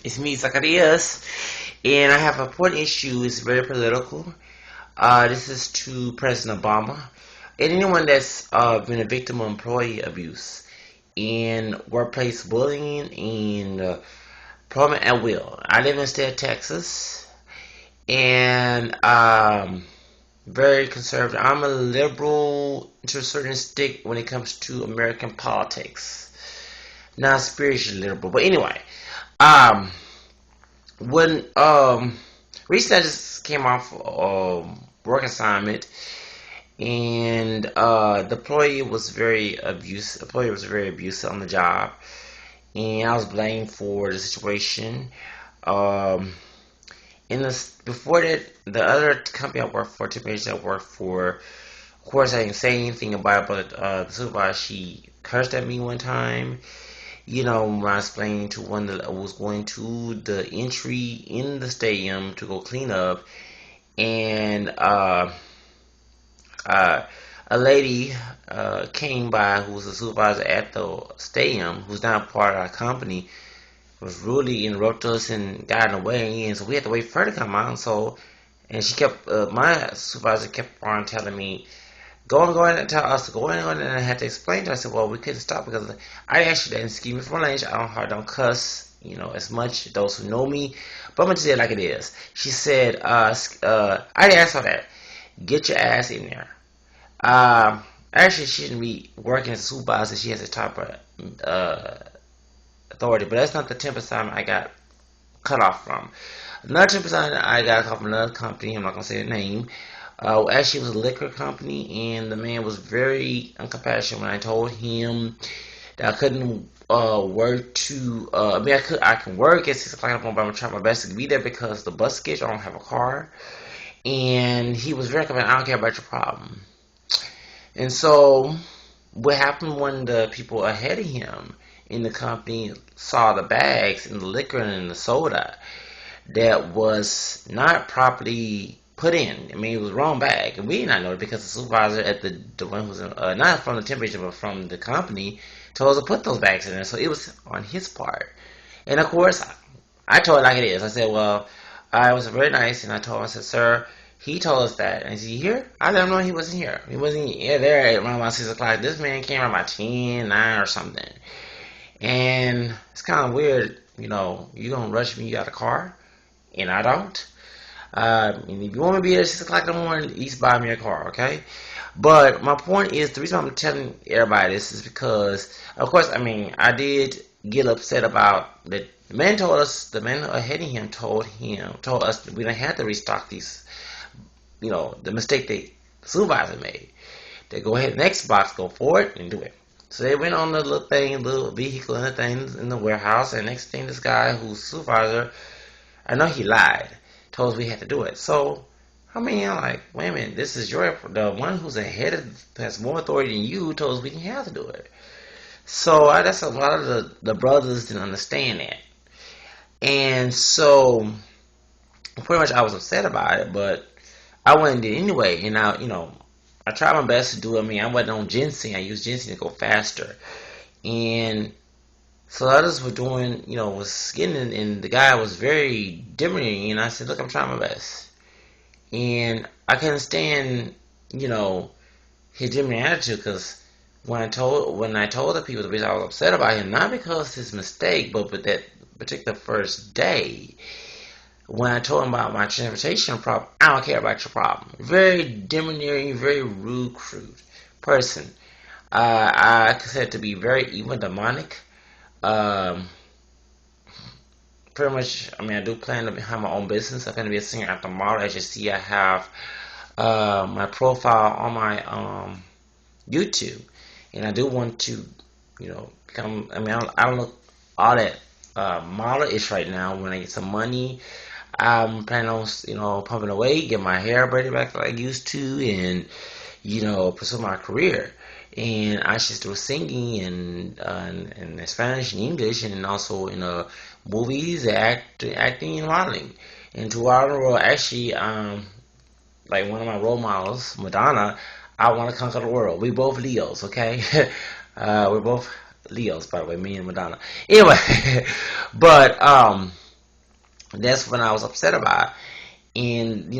It's me, Zacarias, and I have a important issue. It's very political. This is to President Obama and anyone that's been a victim of employee abuse and workplace bullying and employment at will. I live in the state of Texas, and very conservative. I'm a liberal to a certain extent when it comes to American politics. Not spiritually liberal, but anyway. Um, when recently I just came off work assignment, and the employee was very abusive. The employee was very abusive on the job, and I was blamed for the situation. Um, in this before that, the other company I worked for, typically I worked for, of course, I didn't say anything about it, but the supervisor, she cursed at me one time. When I explained to one that I was going to the entry in the stadium to go clean up, and uh, a lady came by who was a supervisor at the stadium, who's not part of our company, was really interrupted us and got in the way, and so we had to wait for her to come out. So, and she kept, my supervisor kept on telling me, go in and tell us to go in, and I had to explain to her. I said, well, we couldn't stop because I actually didn't excuse me for language. I don't cuss, as much. Those who know me, but I'm gonna say it like it is. She said, I asked her that. Get your ass in there. Actually, she shouldn't be working as a supervisor. She has a top authority, but that's not the 10% I got cut off from. Another 10% I got cut off from another company. I'm not gonna say the name. Actually, it was a liquor company, and the man was very uncompassionate when I told him that I couldn't work to. I can work at 6 o'clock in the morning, but I'm gonna try my best to be there because the bus schedule. I don't have a car, and he was very compassionate. I don't care about your problem. And so, what happened when the people ahead of him in the company saw the bags and the liquor and the soda that was not properly put in. I mean, it was wrong bag, and we did not know it because the supervisor at the one who was not from the temperature but from the company told us to put those bags in there. So it was on his part, and of course, I told it like it is. I said, well, I was very nice, and I told him, I said, sir. He told us that, and is he here? I let him know he wasn't here. He wasn't there at around about 6 o'clock. This man came around about 10, 9 or something. And it's kind of weird, you gonna rush me out of the car, and I don't. And if you want me to be there at 6 o'clock in the morning, at least buy me a car, okay? But my point is, the reason I'm telling everybody this is because, of course, I did get upset about that. The man ahead of him told us that we didn't have to restock these, the mistake the supervisor made. They go ahead, next box, go forward and do it. So they went on the little vehicle and the things in the warehouse, and next thing, this guy who's supervisor, I know he lied, told us we had to do it. So, I'm like, wait a minute, this is the one who's ahead of, has more authority than you, told us we didn't have to do it. So, that's a lot of the brothers didn't understand that. And so, pretty much I was upset about it, but I went and did it anyway. And I tried my best to do it. I wasn't on ginseng. I used ginseng to go faster. And so others were doing, was getting, and the guy was very demanding, and I said, look, I'm trying my best. And I couldn't stand, his demanding attitude, because when I told the people the reason I was upset about him, not because his mistake, but with that particular first day, when I told him about my transportation problem, I don't care about your problem. Very domineering, very rude, crude person. I consider to be very even demonic. Um, Pretty much, I do plan to have my own business. I'm going to be a singer at tomorrow. As you see, I have my profile on my YouTube, and I do want to, become. I don't look all that model-ish right now. When I get some money, I'm planning on, pumping away, get my hair braided back like I used to, and pursue my career. And I just do singing in Spanish and English, and also in movies, acting, and modeling. And to our role, actually, like one of my role models, Madonna, I want to conquer the world. We both Leos, okay? We're both Leos, by the way, me and Madonna. Anyway, but that's when I was upset about it. And he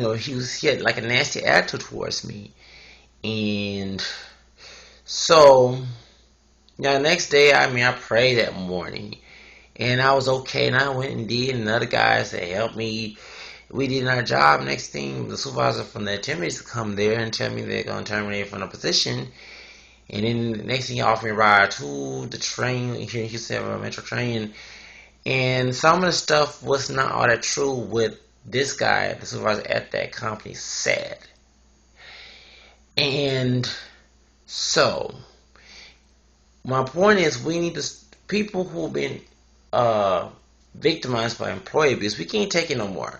had like a nasty attitude towards me. And so the next day, I prayed that morning, and I was okay, and I went and did, and other guys that helped me, we did our job. Next thing, the supervisor from the activities come there and tell me they're going to terminate from the position. And then the next thing, he offered me a ride to the train here in Houston, metro train. And some of the stuff was not all that true with this guy, the supervisor at that company, said. And so, my point is, we need to, people who've been victimized by employee abuse, we can't take it no more.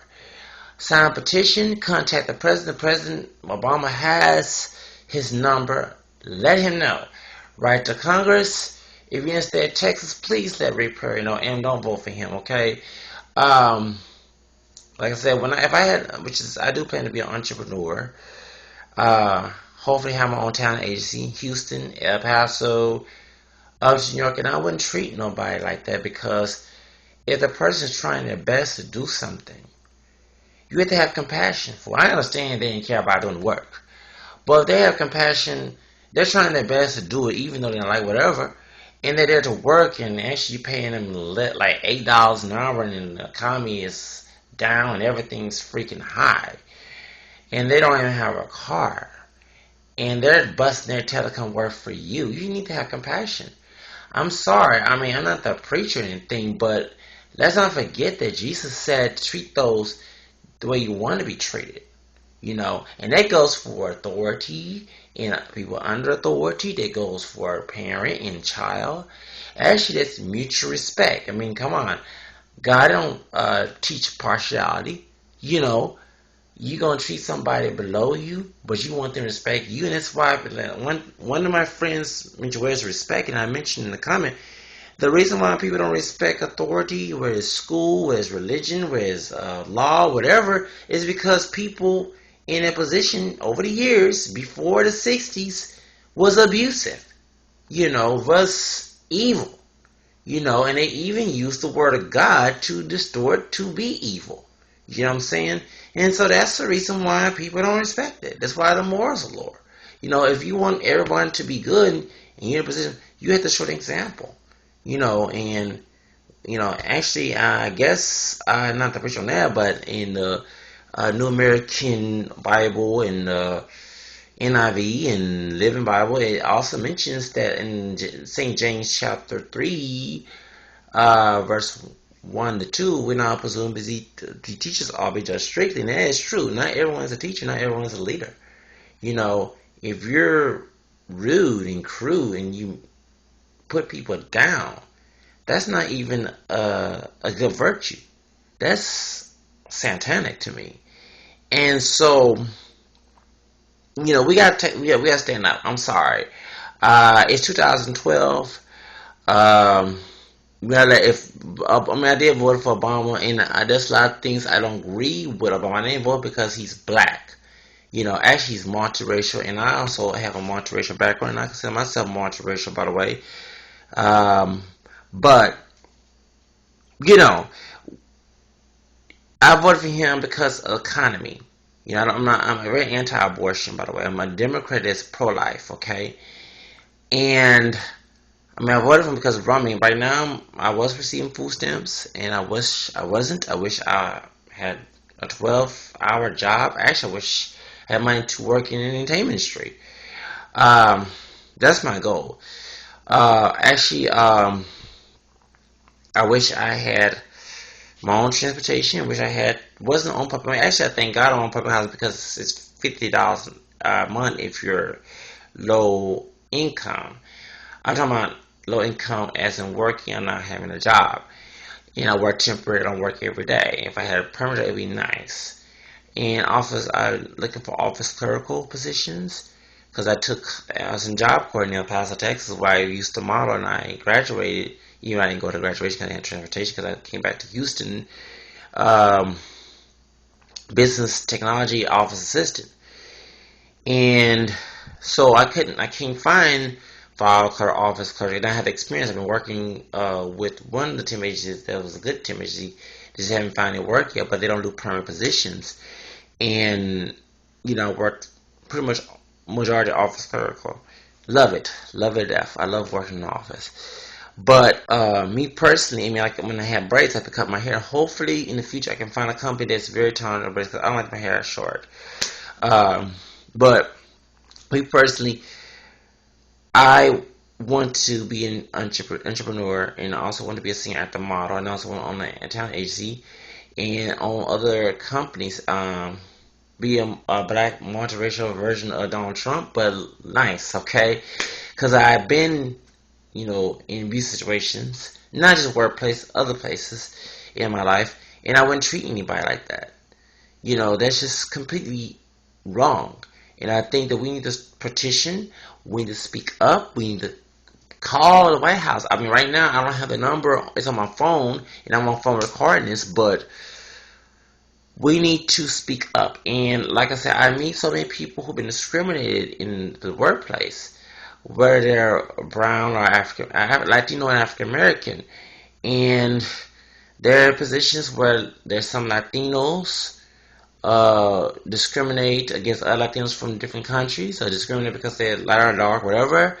Sign a petition, contact the president. President Obama has his number. Let him know. Write to Congress. If you're in the state of Texas, please let Rick Perry know, and don't vote for him, okay? Like I said, I do plan to be an entrepreneur. Hopefully have my own talent agency, Houston, El Paso, New York, and I wouldn't treat nobody like that, because if the person is trying their best to do something, you have to have compassion for it. I understand they didn't care about doing the work, but if they have compassion, they're trying their best to do it, even though they don't like whatever, and they're there to work, and actually paying them like $8 an hour, and the economy is down, and everything's freaking high, and they don't even have a car, and they're busting their tail to come work for you. You need to have compassion. I'm sorry. I'm not the preacher or anything, but let's not forget that Jesus said treat those the way you want to be treated. And that goes for authority and people under authority. That goes for parent and child. Actually, that's mutual respect. Come on. God don't teach partiality. You're going to treat somebody below you, but you want them to respect you. And that's why one of my friends mentioned where's respect, and I mentioned in the comment, the reason why people don't respect authority, whether it's school, whether it's religion, whether it's law, whatever, is because people in a position over the years, before the 60s, was abusive, was evil, and they even used the word of God to distort to be evil. You know what I'm saying? And so that's the reason why people don't respect it. That's why the morals are lower. If you want everyone to be good and you're in a position, you have to show the example. Actually, I guess, not to preach on that, but in the New American Bible and NIV and Living Bible, it also mentions that in St. James chapter 3, verse 1 to 2, we're not presumed to teach us all be judged strictly. And that is true. Not everyone's a teacher, not everyone's a leader. If you're rude and crude and you put people down, that's not even a good virtue. That's satanic to me. And so, we gotta stand up. I'm sorry. It's 2012. I did vote for Obama, and there's a lot of things I don't agree with Obama. I didn't vote because he's black. Actually he's multiracial, and I also have a multiracial background. I consider myself multiracial, by the way. But I voted for him because of economy. I'm very anti-abortion, by the way. I'm a Democrat that's pro-life, okay? And I voted for him because of right now I was receiving food stamps, and I wish I wasn't. I wish I had a 12-hour job. Actually, I wish I had money to work in the entertainment industry. That's my goal. I wish I had my own transportation. I wish I wasn't on public. Actually, I thank God I'm on public housing because it's $50 a month if you're low income. I'm talking about low income as in working. I'm not having a job. I work temporary. I don't work every day. If I had a permanent, it'd be nice. And I'm looking for office clerical positions because I was in Job Corps in El Paso, Texas, where I used to model, and I graduated. Even I didn't go to graduation because I had transportation because I came back to Houston. Business technology office assistant. And so I can't find file clerk, office clerk, and I have experience. I've been working with one of the temp agencies that was a good temp agency. Just haven't found any work yet, but they don't do permanent positions. And worked pretty much majority office clerical. Love it, love it to death. I love working in the office. But me personally, I mean, like when I have braids, I have to cut my hair. Hopefully, in the future, I can find a company that's very talented braids because I don't like my hair short. Um, but me personally, I want to be an entrepreneur, and I also want to be a singer actor model, and I also want to own a talent agency and own other companies. Be a black multiracial version of Donald Trump, but nice, okay? Because I've been, in these situations, not just workplace, other places in my life, and I wouldn't treat anybody like that. That's just completely wrong. And I think that we need to petition, we need to speak up, we need to call the White House. I mean, right now, I don't have the number, it's on my phone, and I'm on phone recording this, but we need to speak up. And like I said, I meet so many people who've been discriminated in the workplace, whether they're brown or Latino and African American. And there are positions where there's some Latinos discriminate against other Latinos from different countries, or discriminate because they're light or dark, whatever.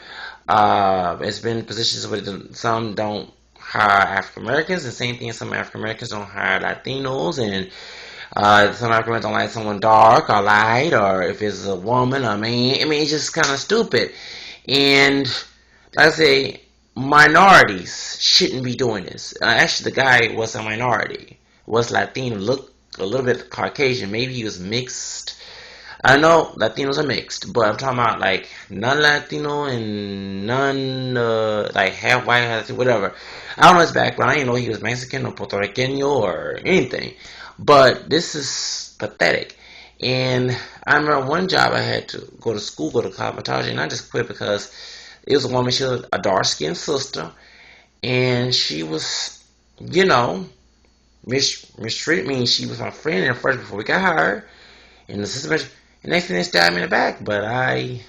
It's been positions where some don't hire African Americans, and same thing, some African Americans don't hire Latinos, and some Africans don't like someone dark or light, or if it's a woman or a man. I mean, it's just kind of stupid. And like I say, minorities shouldn't be doing this. Actually, the guy was a minority, was Latino, looked a little bit Caucasian. Maybe he was mixed. I know Latinos are mixed, but I'm talking about like non-Latino and none like half white, half whatever. I don't know his background. I didn't know he was Mexican or Puerto Rican or anything. But this is pathetic. And I remember one job I had to go to school, go to cosmetology, and I just quit because it was a woman. She was a dark-skinned sister, and she was, mistreated me. She was my friend at first before we got hired, and the system. And next thing they stabbed me in the back, but I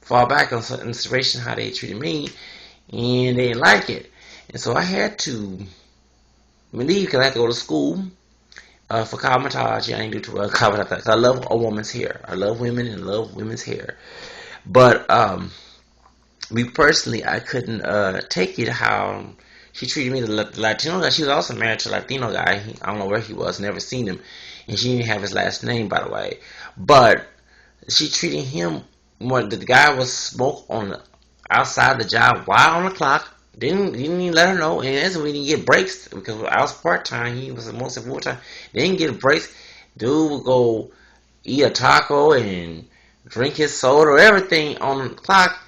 fall back on certain situation how they treated me, and they didn't like it, and so I had to leave because I had to go to school for cosmetology. I didn't do too well cosmetology. I love a woman's hair. I love women and love women's hair, but me personally, I couldn't take it how she treated me. The Latino guy, she was also married to a Latino guy. I don't know where he was, never seen him. And she didn't have his last name, by the way. But she treated him more. The guy was smoke on the outside the job while on the clock. Didn't even let her know. And that's when we didn't get breaks because I was part time. He was mostly full time. They didn't get breaks. Dude would go eat a taco and drink his soda or everything on the clock.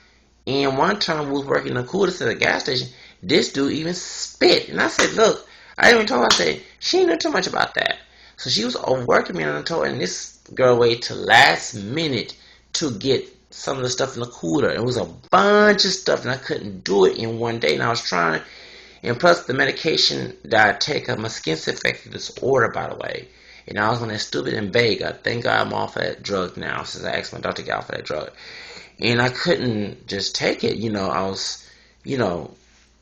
And one time we was working the coolest at a gas station. This dude even spit. And I said, look, I didn't even told her. I said, she didn't know too much about that. So she was overworking me, and I told her, and this girl waited till last minute to get some of the stuff in the cooler. It was a bunch of stuff, and I couldn't do it in one day. And I was trying, and plus the medication that I take, my skin's affected disorder, by the way. And I was on that stupid Invega. Thank God I'm off of that drug now, since I asked my doctor to get off of that drug. And I couldn't just take it. I was,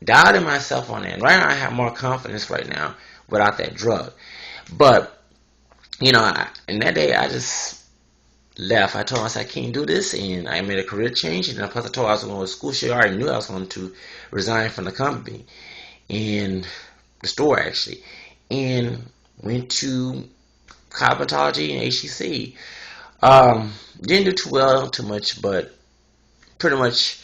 doubting myself on that. And right now I have more confidence right now without that drug. But and that day I just left. I told myself I can't do this, and I made a career change. And plus I told her I was going to school. She already knew I was going to resign from the company and the store actually, and went to cosmetology and HCC. Didn't do too much, but pretty much.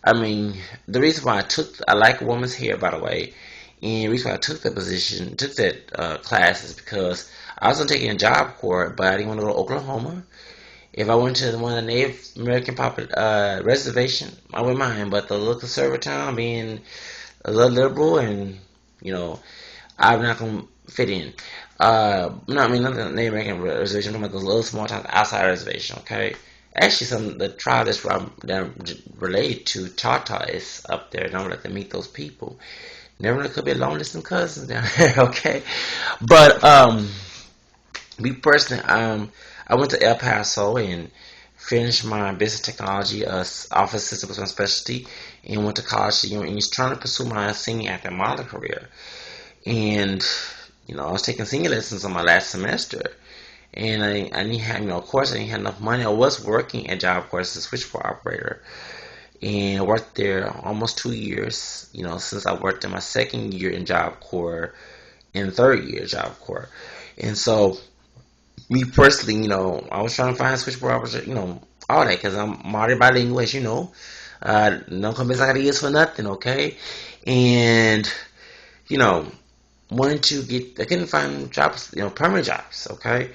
I mean, the reason why I like a woman's hair, by the way, and the reason why I took that class is because I was going to take a job corps, but I didn't want to go to Oklahoma. If I went to one of the Native American reservation, I wouldn't mind. But the little conservative town, being a little liberal, and I'm not going to fit in. Not the Native American reservation, I'm talking about those little small towns outside reservation. Okay, actually, the tribe that related to Choctaw is up there. Don't let them meet those people. Never could be long distance cousins down there. Okay, but me personally, I went to El Paso, and finished my business technology office system was my specialty, and went to college. And was trying to pursue my singing acting modeling career. And I was taking singing lessons on my last semester. And I didn't have, of course, I didn't have enough money. I was working at Job Corps as a switchboard operator, and I worked there almost 2 years. Since I worked in my second year in Job Corps and third year Job Corps. And so, me personally, I was trying to find a switchboard operator, all that, because I'm already bilingual, as you know. No convince like it is for nothing, okay? And, wanted to I couldn't find jobs, permanent jobs, okay?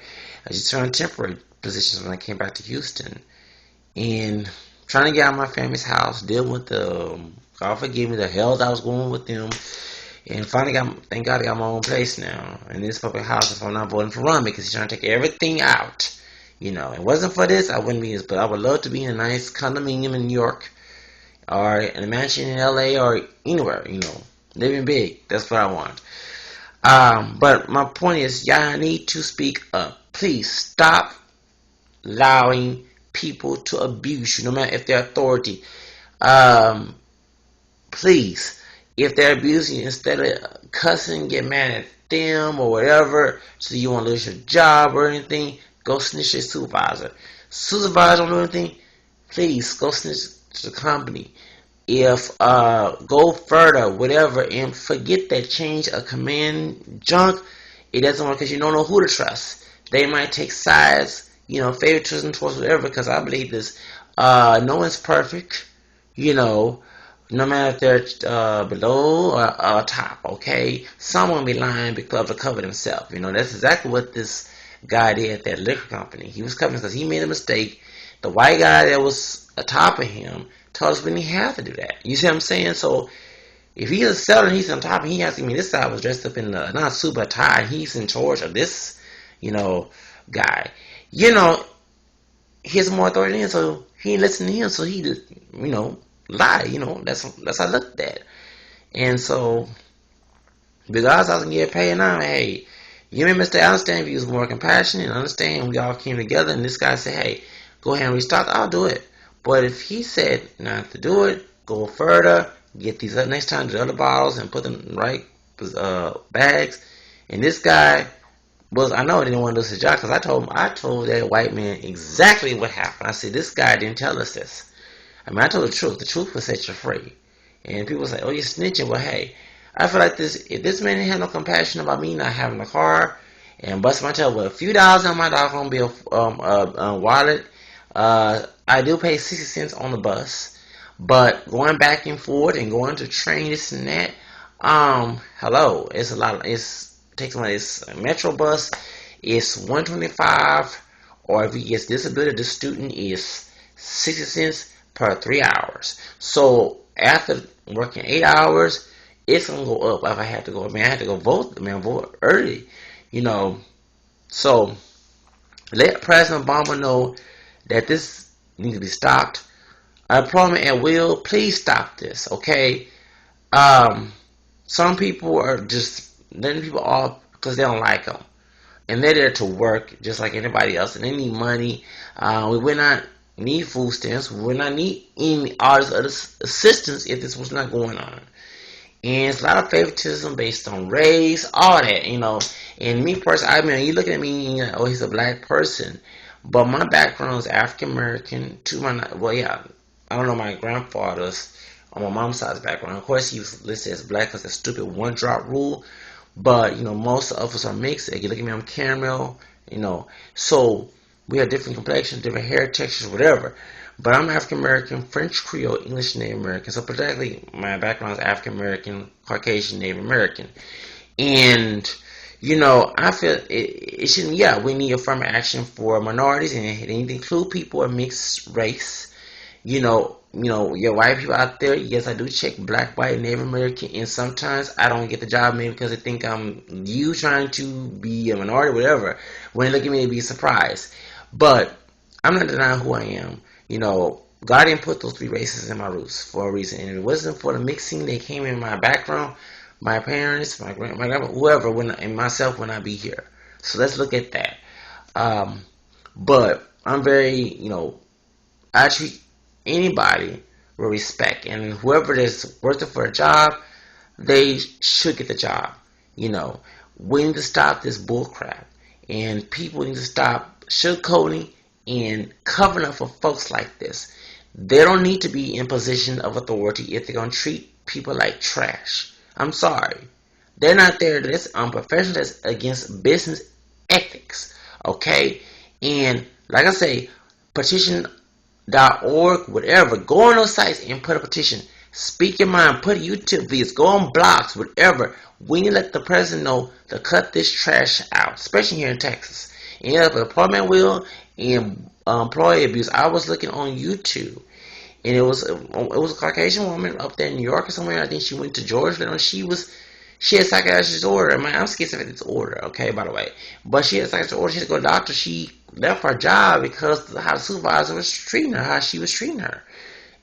I just found temporary positions when I came back to Houston. And trying to get out of my family's house, dealing with God forgive me, the hell I was going with them. And finally thank God I got my own place now. And this public house, if I'm not voting for Ron, because he's trying to take everything out. It wasn't for this, I wouldn't be this, but I would love to be in a nice condominium in New York, or in a mansion in LA, or anywhere, living big. That's what I want. But my point is, y'all need to speak up. Please stop allowing people to abuse you, no matter if they're authority. Please, if they're abusing you, instead of cussing, get mad at them or whatever, so you want to lose your job or anything, go snitch your supervisor. Supervisor don't do anything, please go snitch to the company. If go further, whatever, and forget that change of command junk. It doesn't work because you don't know who to trust. They might take sides, favoritism towards whatever. Because I believe this: no one's perfect, no matter if they're below or top. Okay, someone be lying because to cover themselves. That's exactly what this guy did at that liquor company. He was covering because he made a mistake. The white guy that was atop of him told us we didn't have to do that. You see what I'm saying? So if he's a seller, he's on top, and he has to. This guy was dressed up in not super tie. He's in charge of this, guy. He has more authority than him, so he ain't listening to him. So he just, lie. That's how I looked at. And so, because I was gonna get paid now, hey, you made a mistake. I understand if you was more compassionate and understand we all came together, and this guy said, hey, go ahead and restock, I'll do it. But if he said not to do it, go further, get these up next time to the other bottles and put them in the right bags. And this guy I know he didn't want to do his job, because I told that white man exactly what happened. I said, this guy didn't tell us this. I told the truth. The truth will set you free. And people say, oh, you're snitching. Well, hey, I feel like if this man didn't have no compassion about me not having a car and bust my tail with a few dollars on my doggone bill wallet, I do pay 60 cents on the bus, but going back and forth and going to train this and that, hello, it's a lot. It takes money. It's a metro bus. It's $125, or if he gets disability, the student is 60 cents per 3 hours. So after working 8 hours, it's gonna go up if I have to go. I had to go vote. Vote early, So let President Obama know that this needs to be stopped. Employment at will, please stop this, okay? Some people are just letting people off because they don't like them. And they're there to work just like anybody else, and they need money. We would not need food stamps. We would not need all this other assistance if this was not going on. And it's a lot of favoritism based on race, all that, And me personally, you look at me, oh, he's a black person. But my background is African American. I don't know my grandfather's on my mom's side's background. Of course, he was listed as black because the stupid one drop rule. But most of us are mixed. If you look at me, I'm caramel. So we have different complexions, different hair textures, whatever. But I'm African American, French Creole, English Native American. So particularly my background is African American, Caucasian, Native American. And I feel it shouldn't. We need affirmative action for minorities, and it need to include people of mixed race. Your white people out there. Yes, I do check black, white, Native American, and sometimes I don't get the job maybe because they think I'm you trying to be a minority, whatever. When they look at me, they be surprised. But I'm not denying who I am. God didn't put those 3 races in my roots for a reason, and if it wasn't for the mixing that came in my background, my parents, my grandma, whoever, and myself would not be here. So let's look at that. But I'm very, I treat anybody with respect, and whoever is working for a job, they should get the job. You know, we need to stop this bullcrap, and people need to stop sugarcoating and covering up for folks like this. They don't need to be in position of authority if they're gonna treat people like trash. I'm sorry, they're not there. That's unprofessional. That's against business ethics. Okay, and like I say, petition.org, whatever. Go on those sites and put a petition. Speak your mind. Put YouTube videos. Go on blogs, whatever. We need to let the president know to cut this trash out, especially here in Texas. And you have employment will and employee abuse. I was looking on YouTube, and it was a Caucasian woman up there in New York or somewhere. I think she went to Georgia, and she had psychiatric disorder. I mean, I'm schizophrenic disorder, okay, by the way. But she had psychiatric disorder. She had to go to the doctor. She left her job because of how the supervisor was treating her, how she was treating her.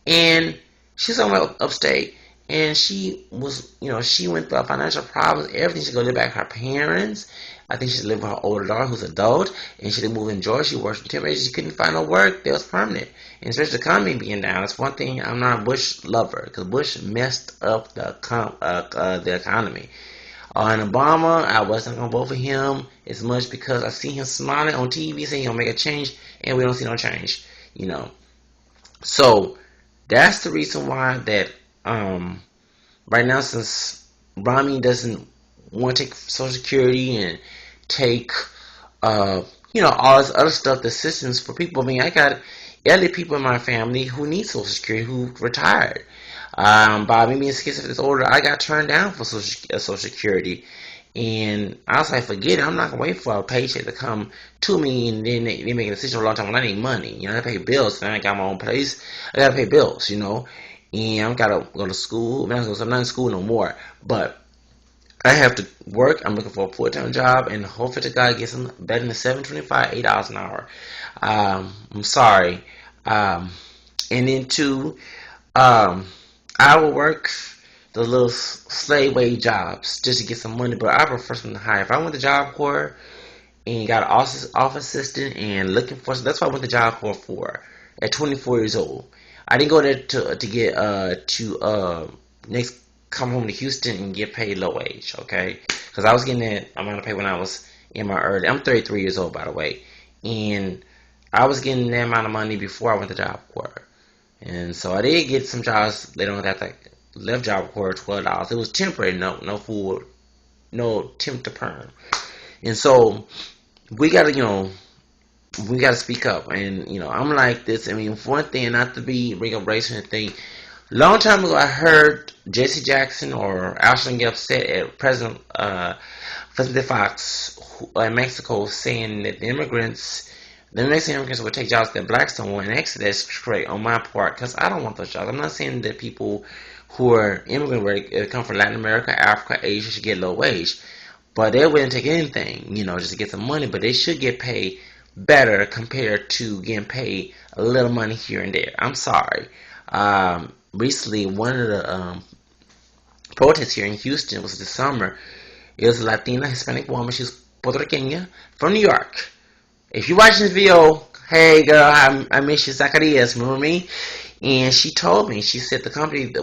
And she's somewhere upstate, and she was, she went through financial problems, everything. She go live back with her parents. I think she lived with her older daughter, who's an adult, and she didn't move in Georgia. She worked in temporary. She couldn't find no work that was permanent, and especially the economy being down. That's one thing. I'm not a Bush lover because Bush messed up the economy. And Obama, I wasn't gonna vote for him as much because I see him smiling on TV saying he'll make a change, and we don't see no change. So that's the reason why that right now, since Rami doesn't want to take Social Security and take all this other stuff, the assistance for people. I mean, I got elderly people in my family who need Social Security, who retired. By me being schizophrenic disorder, I got turned down for Social Security. And I was like, forget it. I'm not going to wait for a paycheck to come to me and then they make a decision for a long time when I need money. I pay bills. And I got my own place. I got to pay bills, And I got to go to school. I'm not in school no more. But I have to work. I'm looking for a full-time job. And hopefully to God get some better than $7.25, $8 an hour. I'm sorry. And then two, I will work the little slave wage jobs just to get some money, but I prefer something higher. If I went to Job Corps and got an office assistant and looking for, that's what I went to Job Corps for at 24 years old. I didn't go there to get next come home to Houston and get paid low wage, okay? Because I was getting that amount of pay when I was in my early. I'm 33 years old, by the way, and I was getting that amount of money before I went to Job Corps, and so I did get some jobs later on that left Job Corps $12. It was temporary, no full, no temp to perm. And so we gotta speak up. And I'm like this. I mean, for one thing, not to bring up race or anything. Long time ago, I heard Jesse Jackson or Ashland get upset at President Fox in Mexico, saying that the Mexican immigrants would take jobs that blacks don't want. And actually, that's correct on my part because I don't want those jobs. I'm not saying that people who are immigrant come from Latin America, Africa, Asia should get low wage, but they wouldn't take anything, just to get some money. But they should get paid better compared to getting paid a little money here and there. I'm sorry. Recently, one of the protests here in Houston was this summer. It was a Latina Hispanic woman. She's Puerto Rican from New York. If you're watching this video, hey girl, I miss you, Zacarias. Remember me? And she told me, she said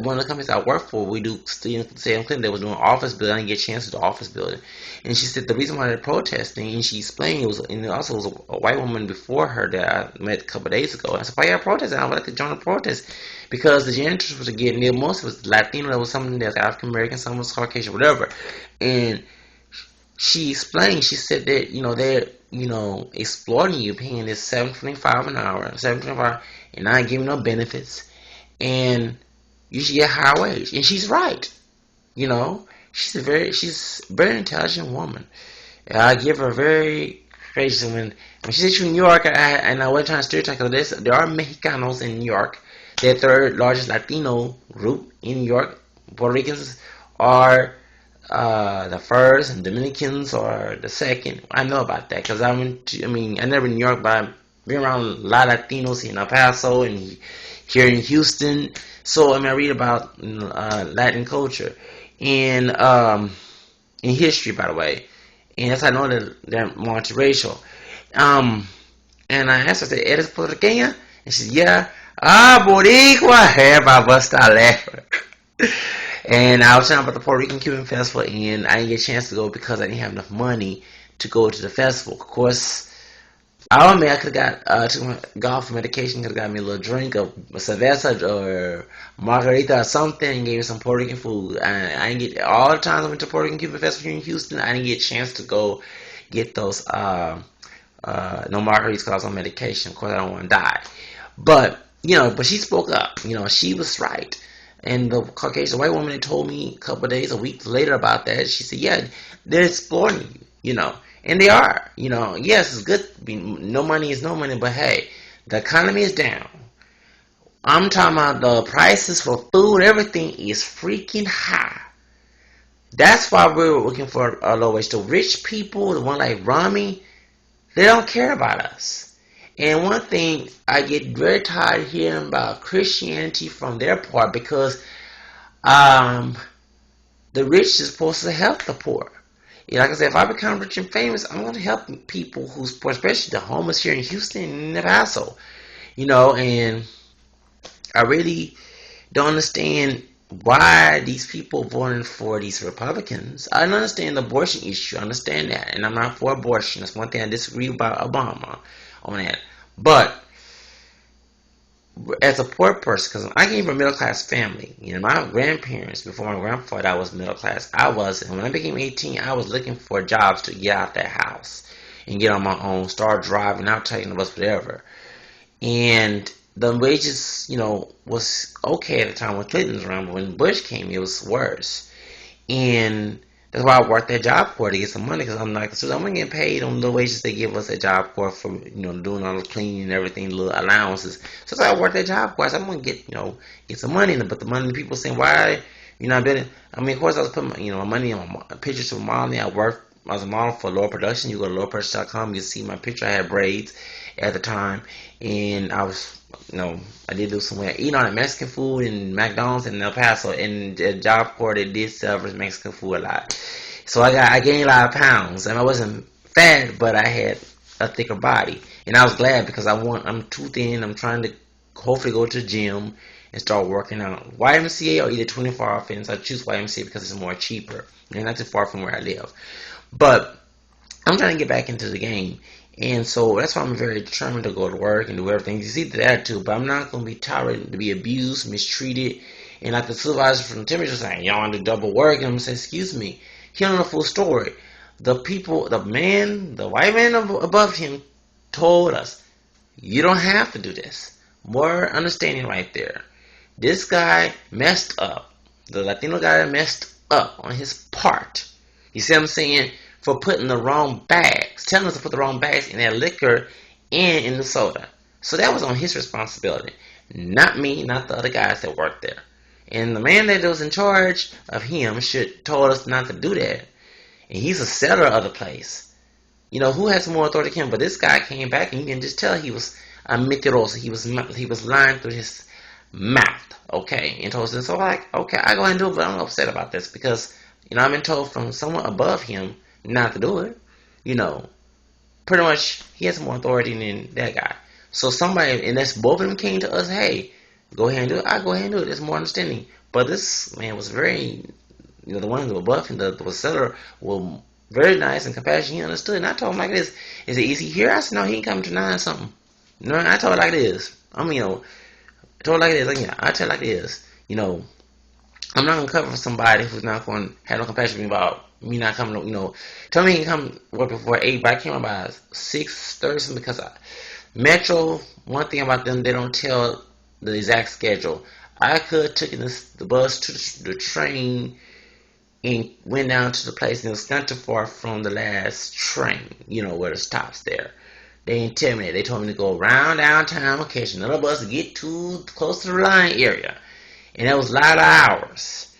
one of the companies I work for, we do student sale cleaning. They was doing office building. I didn't get a chance to do office building. And she said the reason why they're protesting, and she explained, it also was a white woman before her that I met a couple of days ago. I said, why y'all protesting? I would like to join the protest. Because the janitors was getting there. Most of it was Latino. There was something that was African American, some was Caucasian, whatever. And she explained, she said that, they're, exploiting you, paying this $7.25 an hour, $7.25, and not giving no benefits, and you should get higher wage. And she's right. She's a very intelligent woman. I give her very gracious. When she said she's in New York, and I wasn't trying to stereotype, because there are Mexicanos in New York. They're the third largest Latino group in New York. Puerto Ricans are the first, and Dominicans are the second. I know about that because I never in New York, but I've been around a lot of Latinos in El Paso and here in Houston. So I read about Latin culture and in history, by the way, and that's how I know that they're multiracial. And I asked her, I said, ¿Eres puertorriqueña? And she said, yeah, Boricua. Everybody bust out laughing. And I was talking about the Puerto Rican Cuban Festival, and I didn't get a chance to go because I didn't have enough money to go to the festival. Of course, I admit I could have took my golf medication, could have got me a little drink of cerveza or margarita or something, and gave me some Puerto Rican food. I didn't get all the times I went to Puerto Rican Cuban Festival here in Houston. I didn't get a chance to go get those no margaritas because I was on medication. Of course, I don't want to die, but but she spoke up. She was right. And the Caucasian white woman that told me a couple of days, a week later about that, she said, yeah, they're exploring you. And they are. Yes, it's good. No money is no money, but hey, the economy is down. I'm talking about the prices for food, everything is freaking high. That's why we're looking for a low wage. The rich people, the one like Rami, they don't care about us. And one thing, I get very tired of hearing about Christianity from their part because the rich is supposed to help the poor. Like I said, if I become rich and famous, I'm going to help people who's poor, especially the homeless here in Houston and El Paso. And I really don't understand why these people voting for these Republicans. I don't understand the abortion issue. I understand that. And I'm not for abortion. That's one thing I disagree about Obama on that. But as a poor person, because I came from a middle class family, my grandparents, before my grandfather, I was middle class. I was, and when I became 18, I was looking for jobs to get out that house and get on my own, start driving, not taking the bus, whatever. And the wages, was okay at the time when Clinton was around, but when Bush came, it was worse. And that's why I worked that Job Corps to get some money, because I'm like, so I'm gonna get paid on the wages they give us at Job Corps for doing all the cleaning and everything, little allowances. So I worked that Job Corps. So I'm gonna get get some money in it. But the money, people saying why I've been. I mean, of course I was putting my money on my pictures of modeling. I was a model for Lower Production. You go to lowerproduction.com, you see my picture. I had braids at the time, and I was. I did do somewhere eating on Mexican food in McDonald's in El Paso. And the Job Corps, they did sell Mexican food a lot. So I gained a lot of pounds, and I wasn't fat, but I had a thicker body, and I was glad because I'm too thin. I'm trying to hopefully go to the gym and start working out. YMCA or either 24-hour fitness. I choose YMCA because it's more cheaper and not too far from where I live. But I'm trying to get back into the game. And so that's why I'm very determined to go to work and do everything. You see the attitude, but I'm not going to be tolerated to be abused, mistreated. And like the supervisor from the temperature saying, y'all want to double work. And I'm saying, excuse me. He don't know the full story. The white man above him told us, you don't have to do this. More understanding right there. This guy messed up. The Latino guy messed up on his part. You see what I'm saying? For putting the wrong bags, telling us to put the wrong bags in that liquor and in the soda. So that was on his responsibility. Not me, not the other guys that worked there. And the man that was in charge of him should told us not to do that. And he's a seller of the place. Who has more authority than him? But this guy came back, and you can just tell he was a mentiroso. He was lying through his mouth. Okay, and told us so. Okay, I go ahead and do it, but I'm upset about this because I've been told from someone above him not to do it. Pretty much he has more authority than that guy. So somebody, and that's both of them came to us. Hey, go ahead and do it. I go ahead and do it. There's more understanding. But this man was very, the one that was above him, the seller, was very nice and compassionate. He understood. And I told him like this: is it easy here? I said, no, he ain't coming to 9 something. I told it like this. I told it like this. I tell it like this. I'm not gonna cover for somebody who's not going to have no compassion for me about me not coming. Tell me he can come work before 8, but I came about 6:30 because Metro. One thing about them, they don't tell the exact schedule. I could have taken the bus to the train and went down to the place, and it was not too far from the last train. Where the stops there. They didn't tell me that. They told me to go around downtown, catch another bus to get too close to the line area. And that was a lot of hours.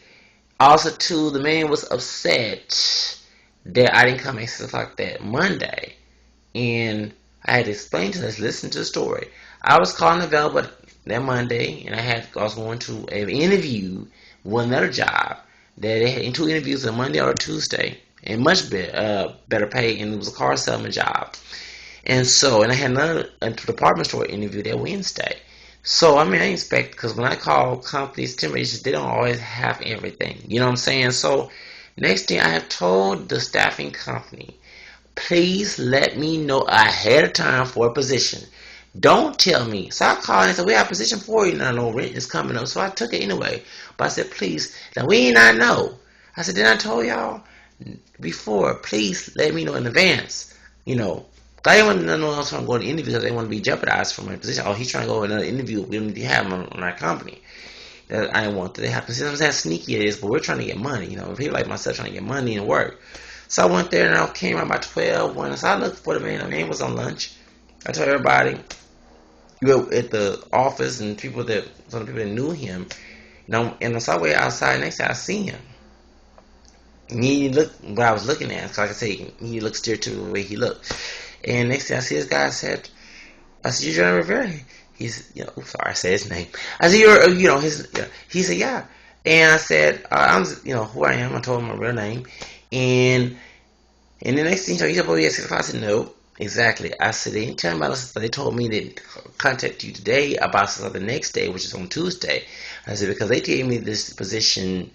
Also, too, the man was upset that I didn't come at 6 o'clock that Monday. And I had to explain to us, listen to the story. I was calling available that Monday, and I was going to an interview with another job. That they had 2 interviews on Monday or Tuesday, and much better pay, and it was a car salesman job. And I had another department store interview that Wednesday. So, I mean, I expect, because when I call companies, temperatures, they don't always have everything. You know what I'm saying? So, next thing I have told the staffing company, please let me know ahead of time for a position. Don't tell me. So I called and said, we have a position for you. Now, no rent is coming up. So I took it anyway. But I said, please, now we ain't not know. I said, didn't I told y'all before? Please let me know in advance. You know, I didn't want to know else trying to go to the interview because they want to be jeopardized from my position. Oh, he's trying to go to another interview. We don't need to have him on our company. That I didn't want that to happen. See, how sneaky it is, but we're trying to get money. You know, people like myself trying to get money and work. So I went there and I came out about 12. So I looked for the man. The man was on lunch. I told everybody, you were at the office and some people that knew him. You know, in the subway outside, next time I see him. And he looked what I was looking at. So like I said, he looked steer to the way he looked. And next thing I see this guy, I said, you're John Rivera? He's, sorry, I said his name. I said, he said, yeah. And I said, I'm, who I am. I told him my real name. And the next thing, he said, oh, yeah, 6 o'clock. I said, no, exactly. I said, they didn't tell me about this. They told me to contact you today about the next day, which is on Tuesday. I said, because they gave me this position,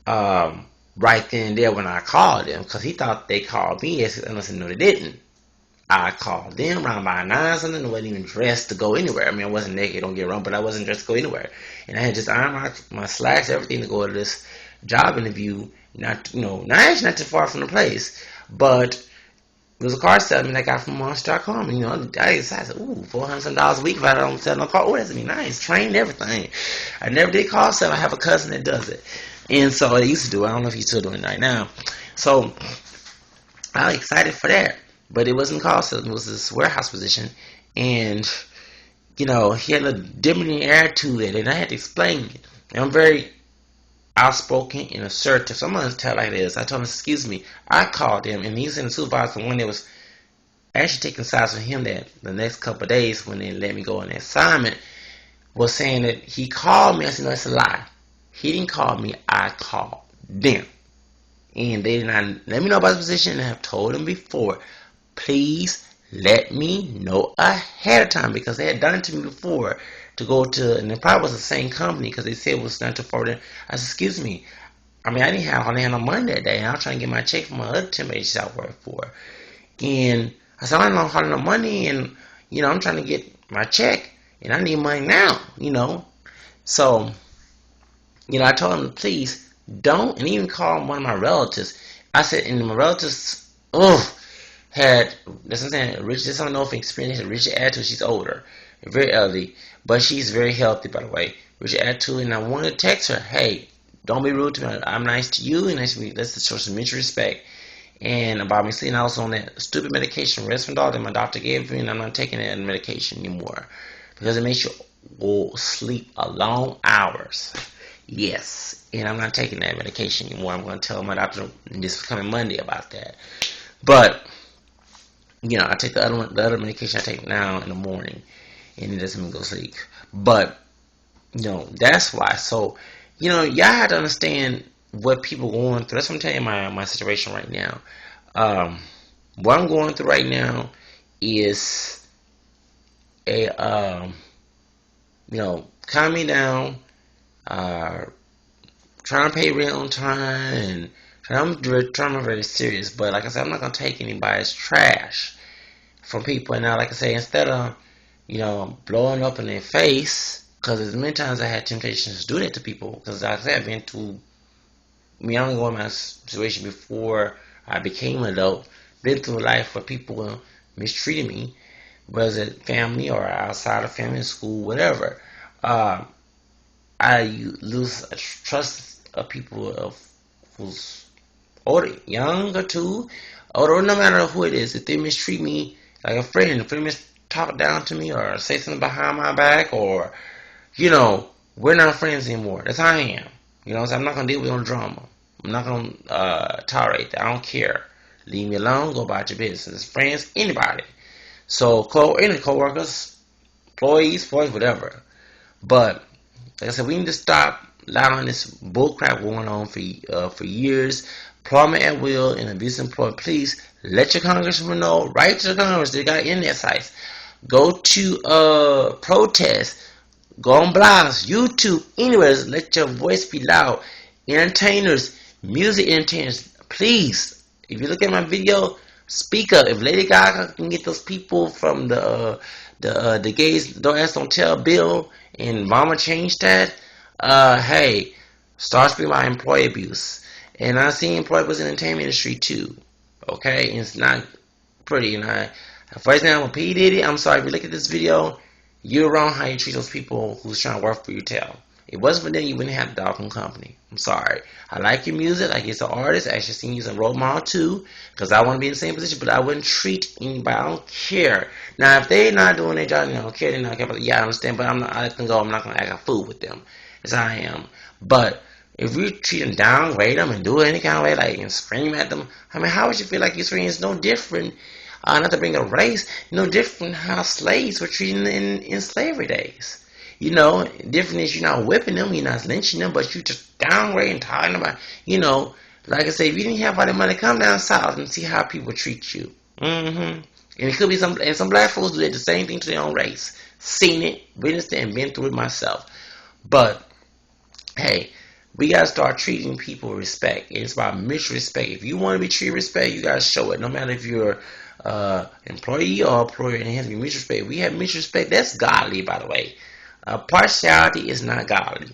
right then and there when I called them, because he thought they called me. And I said, no, they didn't. I called them around by 9 something. I wasn't even dressed to go anywhere. I mean, I wasn't naked, don't get wrong, but I wasn't dressed to go anywhere. And I had just ironed my slacks, everything to go to this job interview. Not too far from the place, but it was a car salesman I got from Monster.com. I decided, $400 a week if I don't sell no car. Oh, that's gonna be nice. Trained everything. I never did car sell. I have a cousin that does it, and so I used to do it. I don't know if he's still doing it right now. So I was excited for that. But it wasn't call sales. It was this warehouse position. And, he had a different attitude, and I had to explain it. And I'm very outspoken and assertive. So I'm going to tell like this. I told him, excuse me. I called him, and he's in the supervisor, the one that was actually taking sides with him that the next couple of days when they let me go on the assignment was saying that he called me. I said, no, it's a lie. He didn't call me. I called them. And they did not let me know about the position, and I have told them before, please let me know ahead of time, because they had done it to me before to go to, and it probably was the same company because they said it was not too far. I said, excuse me. I mean, I didn't have no money that day, and I was trying to get my check from my other temp agency I work for. And I said, I don't have no money, and, I'm trying to get my check, and I need money now, So, I told them, please don't, and even call one of my relatives. I said, and my relatives, had, that's what I'm saying, Rich, just don't know if experience, Rich attitude, she's older, very elderly, but she's very healthy, by the way. Rich attitude, and I wanted to text her, hey, don't be rude to me, I'm nice to you, and let's show some mutual respect. And about me sleeping, I was on that stupid medication, Resveratrol, that my doctor gave me, and I'm not taking that medication anymore, because it makes you go sleep a long hours. Yes, and I'm not taking that medication anymore. I'm going to tell my doctor this coming Monday about that. But I take the other medication I take now in the morning, and it doesn't make me go sleep. But, that's why. So, y'all have to understand what people are going through. That's what I'm telling you my situation right now. What I'm going through right now is calm me down, trying to pay rent on time, and I'm very serious. But like I said, I'm not going to take anybody's trash from people. And now, like I say, instead of, blowing up in their face, because as many times I had temptations to do that to people, because like I said, I've been through, I don't go in my situation before I became an adult, been through a life where people mistreated me, whether it's family or outside of family, school, whatever. I lose trust of people who's older, younger too, or no matter who it is. If they mistreat me like a friend, if they talk down to me or say something behind my back, or we're not friends anymore. That's how I am. So I'm not gonna deal with no drama. I'm not gonna tolerate that. I don't care. Leave me alone. Go about your business. Friends, anybody. So any coworkers, employees, whatever. But like I said, we need to stop allowing this bullcrap going on for years. Employment at will and abuse employment. Please let your congressman know. Write to the Congress. They got internet sites. Go to protest. Go on blogs, YouTube, anywhere. Let your voice be loud. Entertainers, music entertainers, please. If you look at my video, speak up. If Lady Gaga can get those people from the gays don't tell bill and Mama changed that, hey, start speaking about employee abuse. And I see employee abuse in the entertainment industry too. Okay, and it's not pretty. And for example, P Diddy, I'm sorry if you look at this video, you're wrong how you treat those people who's trying to work for your tail. It wasn't for them, you wouldn't have the Dogcom Company. I'm sorry. I like your music. I guess an artist. I actually seen you as a role model too, because I want to be in the same position. But I wouldn't treat anybody. I don't care. Now, if they're not doing their job, they don't care. They're not care. But yeah, I understand. But I'm not. I can go. I'm not gonna act a fool with them. As I am. But if we treat them, downgrade them, and do it any kind of way, like and scream at them, I mean, how would you feel like you're screaming? It's no different. Not to bring a race, no different how slaves were treated in slavery days. You know, different is you're not whipping them, you're not lynching them, but you just downgrade and talking about, you know, like I say, if you didn't have all that money, come down south and see how people treat you. And it could be some black folks who did the same thing to their own race. Seen it, witnessed it, and been through it myself. But, hey, we gotta start treating people with respect. It's about mutual respect. If you want to be treated with respect, you gotta show it. No matter if you're employee or employer, and it has to be mutual respect. We have mutual respect. That's godly, by the way. Partiality is not godly.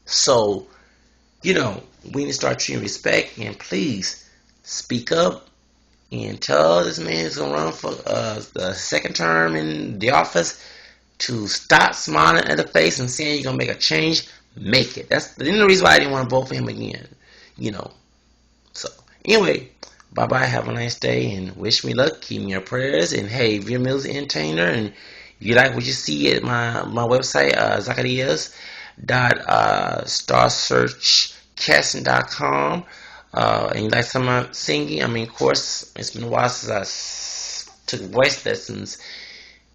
So, you know, we need to start treating respect, and please speak up and tell this man who's going to run for the second term in the office to stop smiling at the face and saying you're going to make a change. Make it. That's the only reason why I didn't want to vote for him again. You know. So, anyway, bye-bye. Have a nice day, and wish me luck. Keep me in your prayers. And, hey, if you're a music entertainer and if you like what you see at my website, Zacarias.starsearchcasting.com, and you like some of my singing, I mean, of course, it's been a while since I took voice lessons,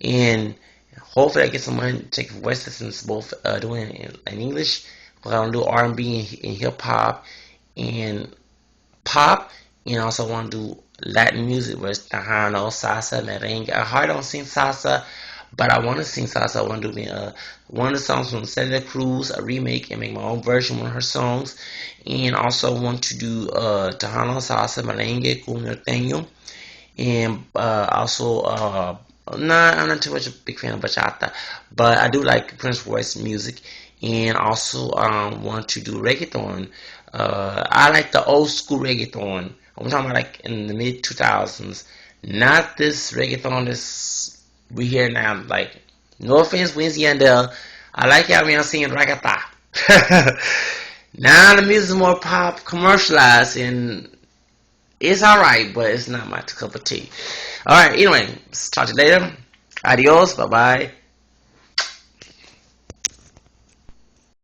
and hopefully I get some money to take voice lessons, both doing it in English, because I want to do R&B and hip-hop and pop, and I also want to do Latin music, where it's Tejano, salsa, merengue. I hardly don't sing salsa, but I want to sing salsa. I want to do one of the songs from Celia Cruz, a remake, and make my own version of one of her songs. And also want to do Tejano, salsa, merengue, norteño. And also, I'm not too much a big fan of bachata, but I do like Prince Royce music. And also want to do reggaeton. I like the old school reggaeton. I'm talking about like in the mid 2000s. Not this reggaeton this we hear now. Like, no offense, Wednesday Yandel. I like how I'm singing reggaeton. Now the music is more pop, commercialized, and it's alright, but it's not my cup of tea. Alright, anyway, talk to you later. Adios, bye bye.